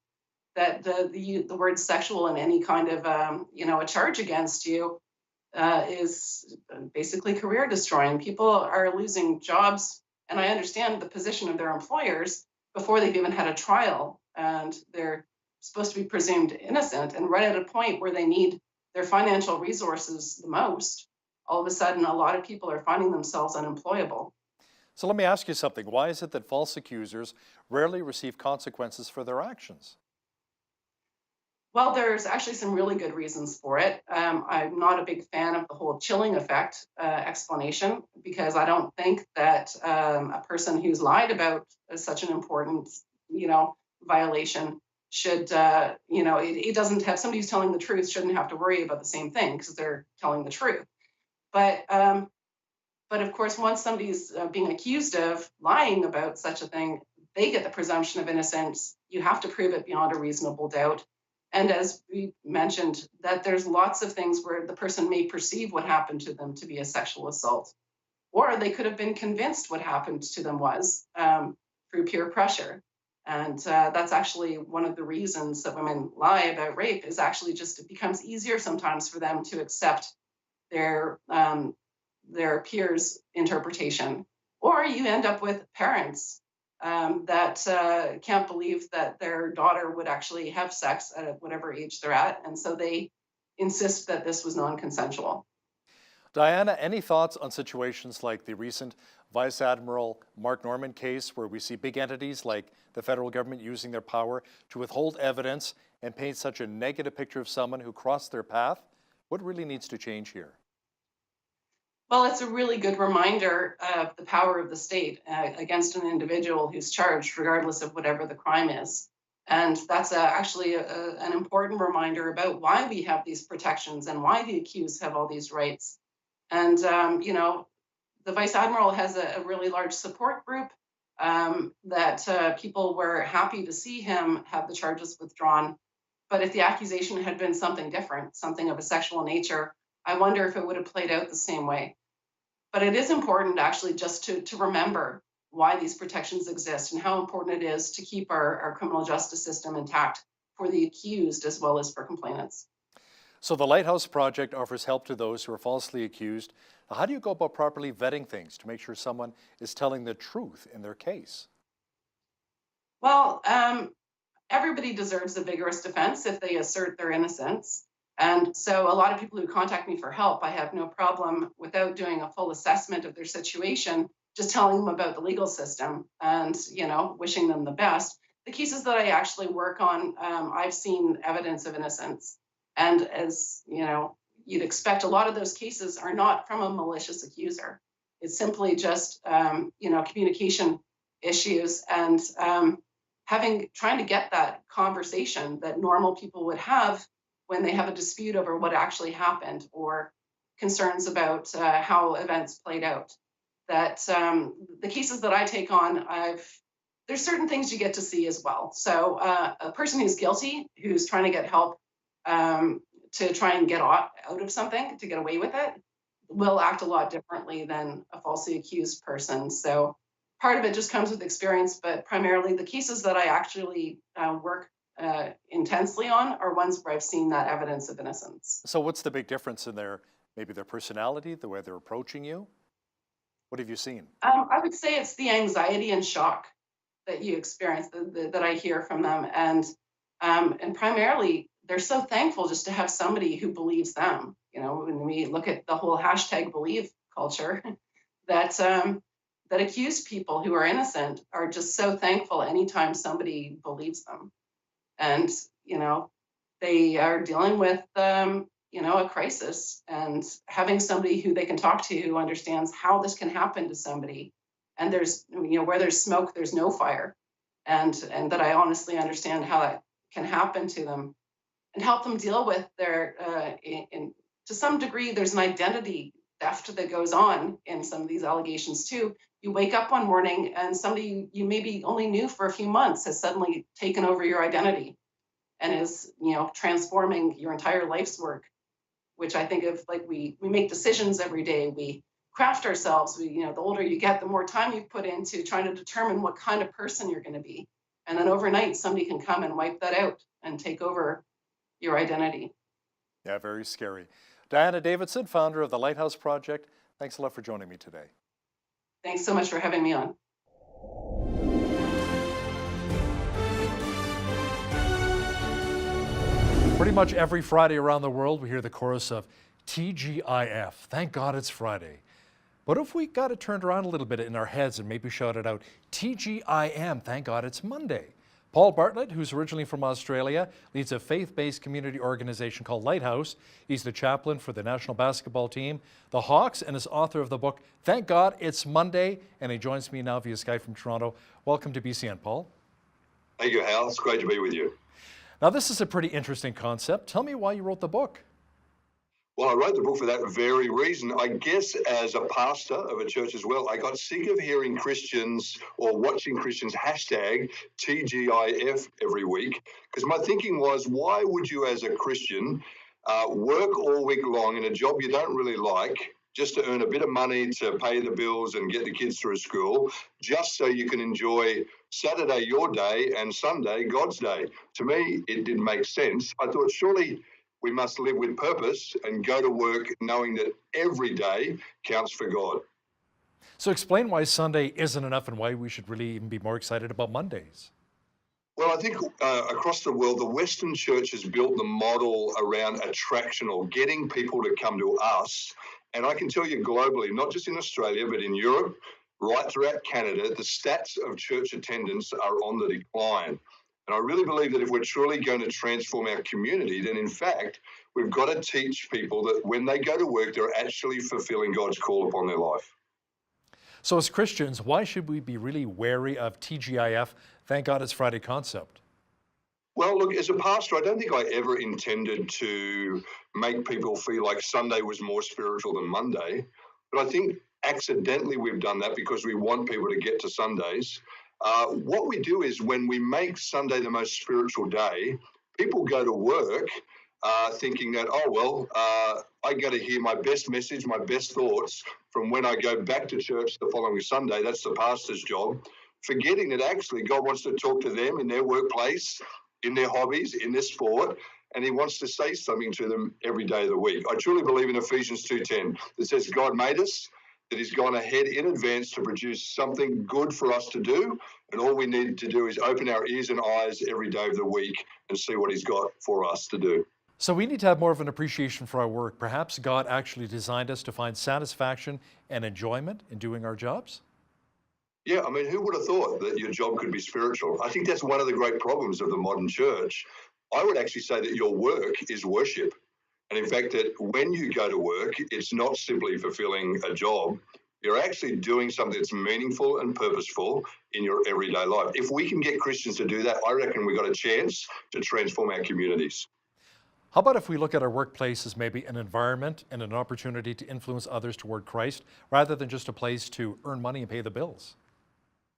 That the word sexual in any kind of a charge against you is basically career destroying. People are losing jobs, and I understand the position of their employers before they've even had a trial, and they're supposed to be presumed innocent. And right at a point where they need their financial resources the most, all of a sudden, a lot of people are finding themselves unemployable. So let me ask you something. Why is it that false accusers rarely receive consequences for their actions? Well, there's actually some really good reasons for it. I'm not a big fan of the whole chilling effect explanation, because I don't think that a person who's lied about such an important, violation should, it doesn't have, somebody who's telling the truth shouldn't have to worry about the same thing because they're telling the truth. But of course, once somebody's being accused of lying about such a thing, they get the presumption of innocence. You have to prove it beyond a reasonable doubt. And as we mentioned, that there's lots of things where the person may perceive what happened to them to be a sexual assault, or they could have been convinced what happened to them was through peer pressure. And that's actually one of the reasons that women lie about rape, is actually just it becomes easier sometimes for them to accept their peers' interpretation. Or you end up with parents that can't believe that their daughter would actually have sex at whatever age they're at, and so they insist that this was non-consensual. Diana, any thoughts on situations like the recent Vice Admiral Mark Norman case, where we see big entities like the federal government using their power to withhold evidence and paint such a negative picture of someone who crossed their path? What really needs to change here? Well, it's a really good reminder of the power of the state against an individual who's charged, regardless of whatever the crime is. And that's actually an important reminder about why we have these protections and why the accused have all these rights. And, the Vice Admiral has a really large support group that people were happy to see him have the charges withdrawn. But if the accusation had been something different, something of a sexual nature, I wonder if it would have played out the same way. But it is important actually just to remember why these protections exist and how important it is to keep our criminal justice system intact for the accused as well as for complainants. So the Lighthouse Project offers help to those who are falsely accused. How do you go about properly vetting things to make sure someone is telling the truth in their case? Well, everybody deserves a vigorous defense if they assert their innocence. And so a lot of people who contact me for help, I have no problem, without doing a full assessment of their situation, just telling them about the legal system and, wishing them the best. The cases that I actually work on, I've seen evidence of innocence. And as, you'd expect, a lot of those cases are not from a malicious accuser. It's simply just, communication issues and trying to get that conversation that normal people would have when they have a dispute over what actually happened or concerns about how events played out. That the cases that I take on, there's certain things you get to see as well. So a person who's guilty, who's trying to get help to try and get out of something, to get away with it, will act a lot differently than a falsely accused person. So part of it just comes with experience, but primarily the cases that I actually work intensely on are ones where I've seen that evidence of innocence. So what's the big difference in maybe their personality, the way they're approaching you? What have you seen? I would say it's the anxiety and shock that you experience that I hear from them. And primarily, they're so thankful just to have somebody who believes them. When we look at the whole #believe culture, that accused people who are innocent are just so thankful anytime somebody believes them. And, they are dealing with, a crisis, and having somebody who they can talk to who understands how this can happen to somebody. And there's, where there's smoke, there's no fire. And that I honestly understand how that can happen to them and help them deal with their, to some degree, there's an identity theft that goes on in some of these allegations too. You wake up one morning and somebody you maybe only knew for a few months has suddenly taken over your identity and is, transforming your entire life's work. which I think of like we make decisions every day, we craft ourselves. The older you get, the more time you put into trying to determine what kind of person you're going to be. And then overnight, somebody can come and wipe that out and take over your identity. Yeah, very scary. Diana Davidson, founder of the Lighthouse Project, thanks a lot for joining me today. Thanks so much for having me on. Pretty much every Friday around the world, we hear the chorus of TGIF. Thank God it's Friday. What if we got it turned around a little bit in our heads and maybe shouted out TGIM, thank God it's Monday? Paul Bartlett, who's originally from Australia, leads a faith-based community organization called Lighthouse. He's the chaplain for the national basketball team, the Hawks, and is author of the book, Thank God It's Monday. And he joins me now via Skype from Toronto. Welcome to BCN, Paul. Thank you, Hal. It's great to be with you. Now, this is a pretty interesting concept. Tell me why you wrote the book. Well, I wrote the book for that very reason. I guess as a pastor of a church as well, I got sick of hearing Christians or watching Christians hashtag TGIF every week, because my thinking was, why would you as a Christian work all week long in a job you don't really like just to earn a bit of money to pay the bills and get the kids through school, just so you can enjoy Saturday your day and Sunday God's day? To me, it didn't make sense. I thought, surely we must live with purpose and go to work knowing that every day counts for God. So explain why Sunday isn't enough and why we should really even be more excited about Mondays. Well, I think across the world, the Western church has built the model around attraction or getting people to come to us. And I can tell you globally, not just in Australia, but in Europe, right throughout Canada, the stats of church attendance are on the decline. And I really believe that if we're truly going to transform our community, then in fact, we've got to teach people that when they go to work, they're actually fulfilling God's call upon their life. So as Christians, why should we be really wary of TGIF, thank God it's Friday concept? Well, look, as a pastor, I don't think I ever intended to make people feel like Sunday was more spiritual than Monday. But I think accidentally we've done that because we want people to get to Sundays. What we do is when we make Sunday the most spiritual day, people go to work thinking that, I got to hear my best message, my best thoughts from when I go back to church the following Sunday. That's the pastor's job, forgetting that actually God wants to talk to them in their workplace, in their hobbies, in their sport, and he wants to say something to them every day of the week. I truly believe in Ephesians 2:10 that says God made us, that he's gone ahead in advance to produce something good for us to do. And all we need to do is open our ears and eyes every day of the week and see what he's got for us to do. So we need to have more of an appreciation for our work. Perhaps God actually designed us to find satisfaction and enjoyment in doing our jobs? Yeah, I mean, who would have thought that your job could be spiritual? I think that's one of the great problems of the modern church. I would actually say that your work is worship. And in fact, that when you go to work, it's not simply fulfilling a job. You're actually doing something that's meaningful and purposeful in your everyday life. If we can get Christians to do that, I reckon we've got a chance to transform our communities. How about if we look at our workplace as maybe an environment and an opportunity to influence others toward Christ, rather than just a place to earn money and pay the bills?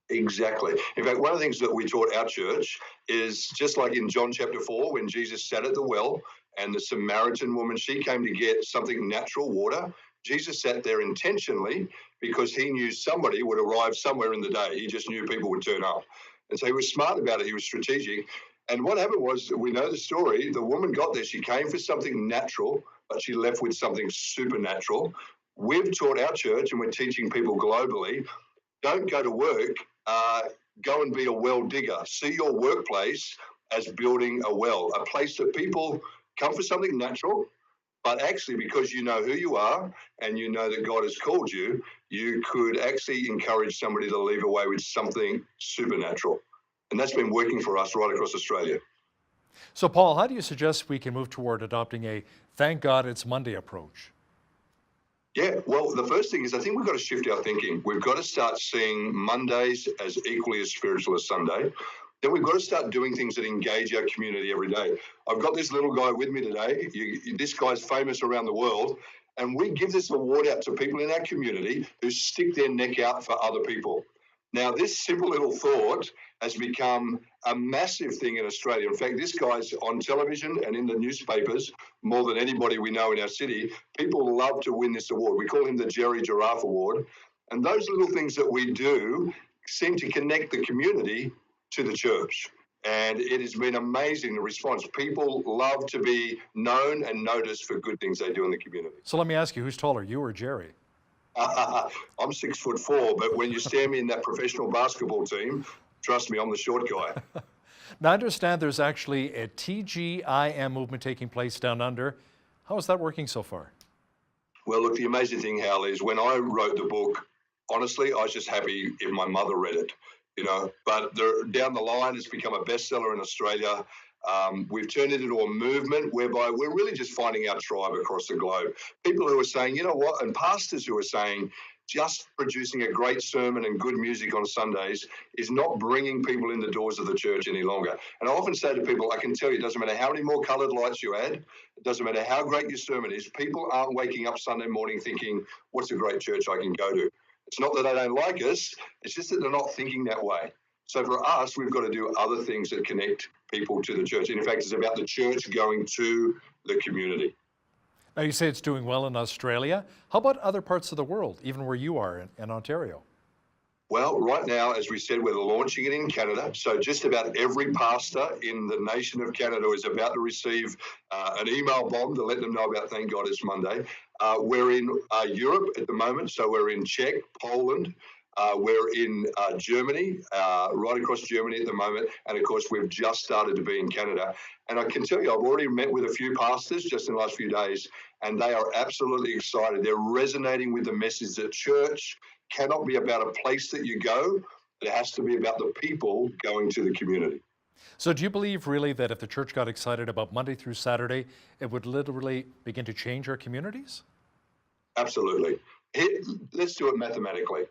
Exactly. In fact, one of the things that we taught our church is just like in John chapter 4, when Jesus sat at the well and the Samaritan woman, she came to get something natural, water. Jesus sat there intentionally because he knew somebody would arrive somewhere in the day. He just knew people would turn up. And so he was smart about it. He was strategic. And what happened was, we know the story, the woman got there. She came for something natural, but she left with something supernatural. We've taught our church, and we're teaching people globally, don't go to work, go and be a well digger. See your workplace as building a well, a place that people come for something natural, but actually because you know who you are and you know that God has called you, you could actually encourage somebody to leave away with something supernatural. And that's been working for us right across Australia. So Paul, how do you suggest we can move toward adopting a thank God it's Monday approach? Yeah, well, the first thing is I think we've got to shift our thinking. We've got to start seeing Mondays as equally as spiritual as Sunday. Then we've got to start doing things that engage our community every day. I've got this little guy with me today. This guy's famous around the world. And we give this award out to people in our community who stick their neck out for other people. Now, this simple little thought has become a massive thing in Australia. In fact, this guy's on television and in the newspapers more than anybody we know in our city. People love to win this award. We call him the Jerry Giraffe Award. And those little things that we do seem to connect the community to the church. And it has been amazing, the response. People love to be known and noticed for good things they do in the community. So let me ask you, who's taller, you or Jerry? I'm 6'4", but when you stand me in that professional basketball team, trust me, I'm the short guy. Now I understand there's actually a TGIM movement taking place down under. How is that working so far? Well, look, the amazing thing, Hal, is when I wrote the book, honestly, I was just happy if my mother read it, you know. But down the line, it's become a bestseller in Australia. We've turned it into a movement whereby we're really just finding our tribe across the globe. People who are saying, you know what, and pastors who are saying, just producing a great sermon and good music on Sundays is not bringing people in the doors of the church any longer. And I often say to people, I can tell you, it doesn't matter how many more coloured lights you add, it doesn't matter how great your sermon is, people aren't waking up Sunday morning thinking, what's a great church I can go to? It's not that they don't like us, it's just that they're not thinking that way. So for us, we've got to do other things that connect people to the church. And in fact, it's about the church going to the community. Now you say it's doing well in Australia. How about other parts of the world, even where you are in Ontario? Well, right now, as we said, we're launching it in Canada. So just about every pastor in the nation of Canada is about to receive an email bomb to let them know about Thank God It's Monday. We're in Europe at the moment. So we're in Czech, Poland. We're in Germany, right across Germany at the moment. And of course, we've just started to be in Canada. And I can tell you, I've already met with a few pastors just in the last few days, and they are absolutely excited. They're resonating with the message that church cannot be about a place that you go. It has to be about the people going to the community. So do you believe really that if the church got excited about Monday through Saturday, it would literally begin to change our communities? Absolutely. Let's do it mathematically.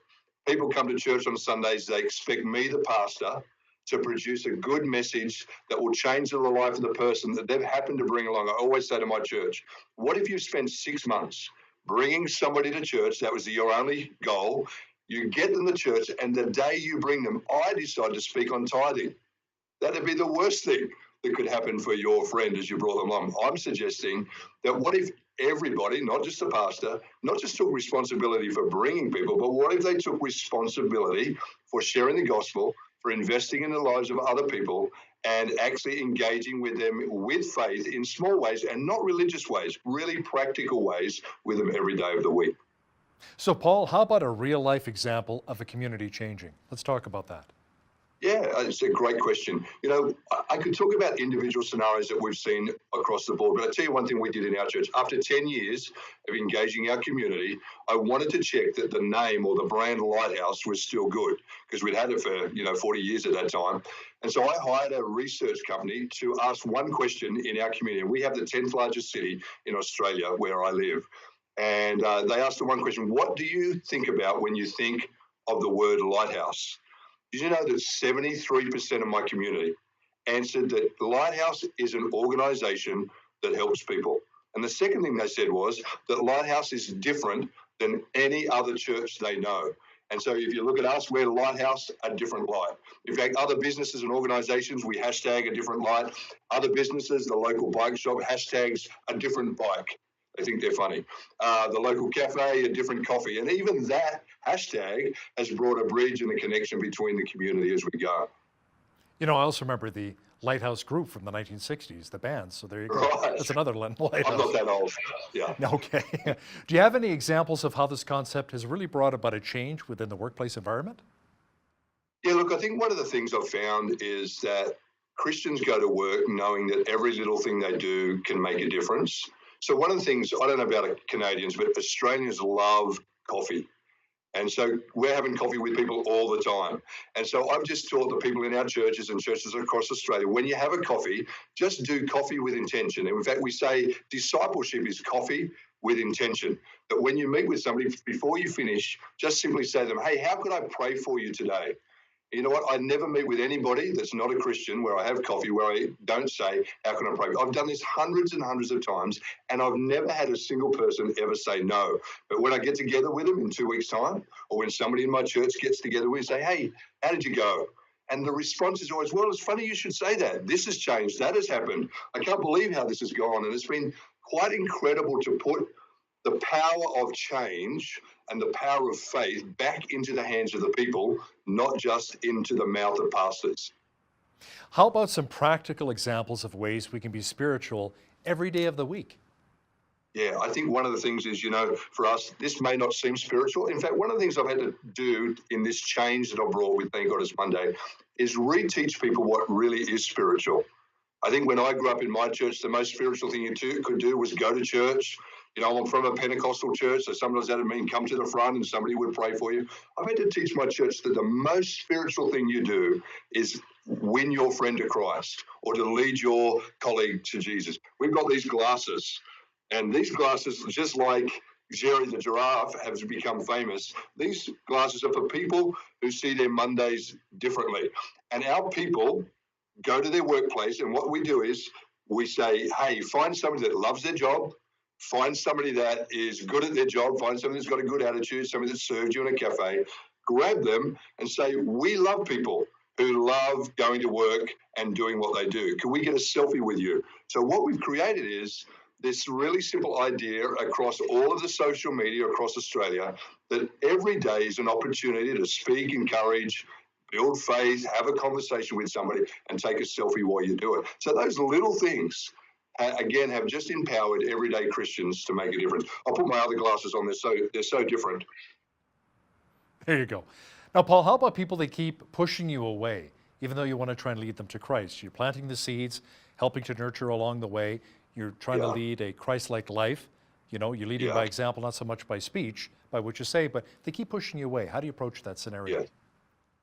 People come to church on Sundays, they expect me, the pastor, to produce a good message that will change the life of the person that they've happened to bring along. I always say to my church, what if you spent 6 months bringing somebody to church, that was your only goal, you get them to church, and the day you bring them, I decide to speak on tithing. That'd be the worst thing that could happen for your friend as you brought them along. I'm suggesting that what if everybody, not just the pastor, not just took responsibility for bringing people, but what if they took responsibility for sharing the gospel, for investing in the lives of other people, and actually engaging with them with faith in small ways and not religious ways, really practical ways with them every day of the week. So Paul, how about a real life example of a community changing? Let's talk about that. Yeah, it's a great question. You know, I could talk about individual scenarios that we've seen across the board, but I'll tell you one thing we did in our church. After 10 years of engaging our community, I wanted to check that the name or the brand Lighthouse was still good, because we'd had it for, 40 years at that time. And so I hired a research company to ask one question in our community. We have the 10th largest city in Australia where I live. And they asked the one question, what do you think about when you think of the word lighthouse? Did you know that 73% of my community answered that Lighthouse is an organisation that helps people? And the second thing they said was that Lighthouse is different than any other church they know. And so if you look at us, we're Lighthouse, a different light. In fact, other businesses and organisations, we hashtag a different light. Other businesses, the local bike shop, hashtags a different bike. They think they're funny. The local cafe, a different coffee. And even that hashtag has brought a bridge and a connection between the community as we go. You know, I also remember the Lighthouse group from the 1960s, the band. So there you go. Right. That's another Lighthouse. I'm not that old. Yeah. Okay. Do you have any examples of how this concept has really brought about a change within the workplace environment? Yeah, look, I think one of the things I've found is that Christians go to work knowing that every little thing they do can make a difference. So one of the things, I don't know about Canadians, but Australians love coffee. And so we're having coffee with people all the time. And so I've just taught the people in our churches and churches across Australia, when you have a coffee, just do coffee with intention. And in fact, we say discipleship is coffee with intention. That when you meet with somebody, before you finish, just simply say to them, hey, how could I pray for you today? You know what? I never meet with anybody that's not a Christian where I have coffee where I don't say, how can I pray? I've done this hundreds and hundreds of times, and I've never had a single person ever say no. But when I get together with them in 2 weeks' time, or when somebody in my church gets together with me and say, hey, how did you go? And the response is always, well, it's funny you should say that. This has changed. That has happened. I can't believe how this has gone. And it's been quite incredible to put the power of change and the power of faith back into the hands of the people, not just into the mouth of pastors. How about some practical examples of ways we can be spiritual every day of the week? Yeah, I think one of the things is, for us, this may not seem spiritual. In fact, one of the things I've had to do in this change that I brought with Thank God It's Monday is reteach people what really is spiritual. I think when I grew up in my church, the most spiritual thing you could do was go to church. I'm from a Pentecostal church, so sometimes that would mean come to the front and somebody would pray for you. I've had to teach my church that the most spiritual thing you do is win your friend to Christ or to lead your colleague to Jesus. We've got these glasses, and these glasses, just like Jerry the giraffe has become famous, these glasses are for people who see their Mondays differently. And our people go to their workplace, and what we do is we say, hey, find somebody that loves their job, find somebody that is good at their job, find somebody that's got a good attitude, somebody that served you in a cafe, grab them and say, we love people who love going to work and doing what they do. Can we get a selfie with you? So what we've created is this really simple idea across all of the social media across Australia that every day is an opportunity to speak, encourage, build faith, have a conversation with somebody, and take a selfie while you do it. So those little things, again, have just empowered everyday Christians to make a difference. I'll put my other glasses on. They're so different. There you go. Now, Paul, how about people that keep pushing you away, even though you want to try and lead them to Christ? You're planting the seeds, helping to nurture along the way. You're trying to lead a Christ-like life. You're leading by example, not so much by speech, by what you say, but they keep pushing you away. How do you approach that scenario? Yeah.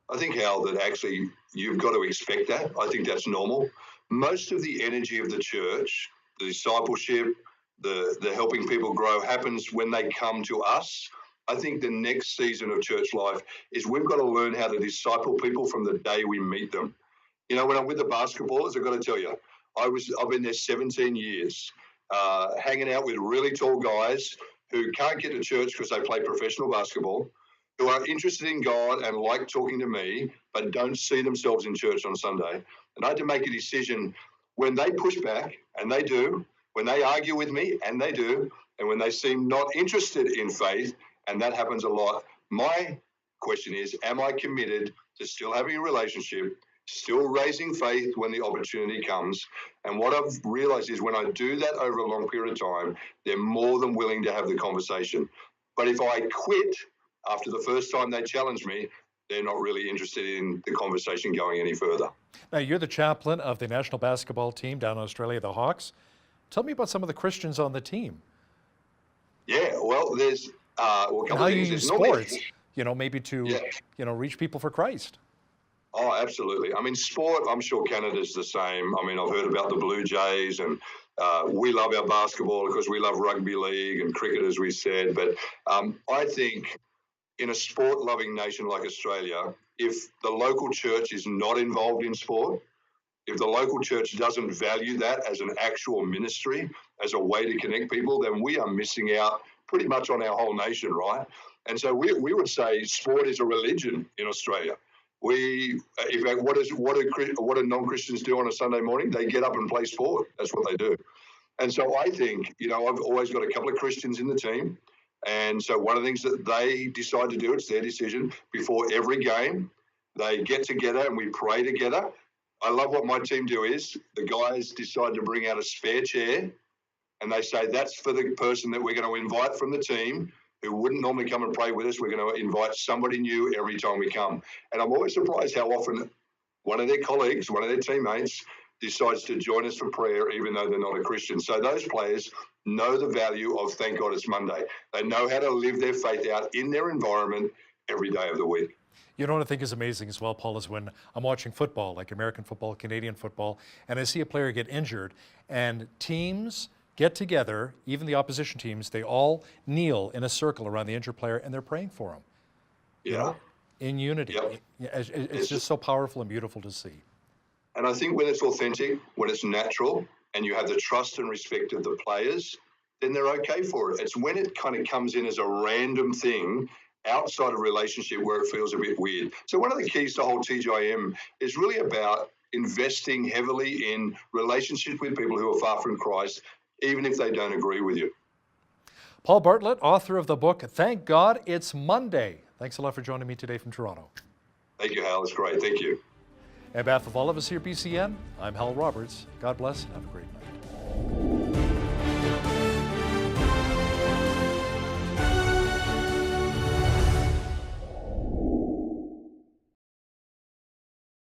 I think, Hal, that actually you've got to expect that. I think that's normal. Most of the energy of the church, the discipleship, the helping people grow happens when they come to us. I think the next season of church life is we've got to learn how to disciple people from the day we meet them. When I'm with the basketballers, I've got to tell you, I've been there 17 years, hanging out with really tall guys who can't get to church because they play professional basketball, who are interested in God and like talking to me, but don't see themselves in church on Sunday. And I had to make a decision when they push back, and they do, when they argue with me, and they do, and when they seem not interested in faith, and that happens a lot. My question is, am I committed to still having a relationship, still raising faith when the opportunity comes? And what I've realized is when I do that over a long period of time, they're more than willing to have the conversation. But if I quit after the first time they challenge me, they're not really interested in the conversation going any further. Now, you're the chaplain of the national basketball team down in Australia, the Hawks. Tell me about some of the Christians on the team. Yeah, well, there's and how you use sports, maybe to, reach people for Christ. Oh, absolutely. I mean, sport, I'm sure Canada's the same. I mean, I've heard about the Blue Jays, and we love our basketball because we love rugby league and cricket, as we said. But I think in a sport-loving nation like Australia, if the local church is not involved in sport, if the local church doesn't value that as an actual ministry, as a way to connect people, then we are missing out pretty much on our whole nation, right? And so we would say sport is a religion in Australia. In fact, what do non-Christians do on a Sunday morning? They get up and play sport. That's what they do. And so I think, I've always got a couple of Christians in the team. And so one of the things that they decide to do, it's their decision, before every game, they get together and we pray together. I love what my team do is the guys decide to bring out a spare chair, and they say that's for the person that we're going to invite from the team who wouldn't normally come and pray with us. We're going to invite somebody new every time we come. And I'm always surprised how often one of their colleagues, one of their teammates, decides to join us for prayer, even though they're not a Christian. So those players know the value of Thank God It's Monday. They know how to live their faith out in their environment every day of the week. You know what I think is amazing as well, Paul, is when I'm watching football, like American football, Canadian football, and I see a player get injured, and teams get together, even the opposition teams, they all kneel in a circle around the injured player, and they're praying for him. Yeah. In unity. Yep. It's just so powerful and beautiful to see. And I think when it's authentic, when it's natural, and you have the trust and respect of the players, then they're okay for it. It's when it kind of comes in as a random thing outside of relationship where it feels a bit weird. So one of the keys to whole TGIM is really about investing heavily in relationships with people who are far from Christ, even if they don't agree with you. Paul Bartlett, author of the book, Thank God It's Monday. Thanks a lot for joining me today from Toronto. Thank you, Hal. It's great. Thank you. On behalf of all of us here at BCN, I'm Hal Roberts. God bless and have a great night.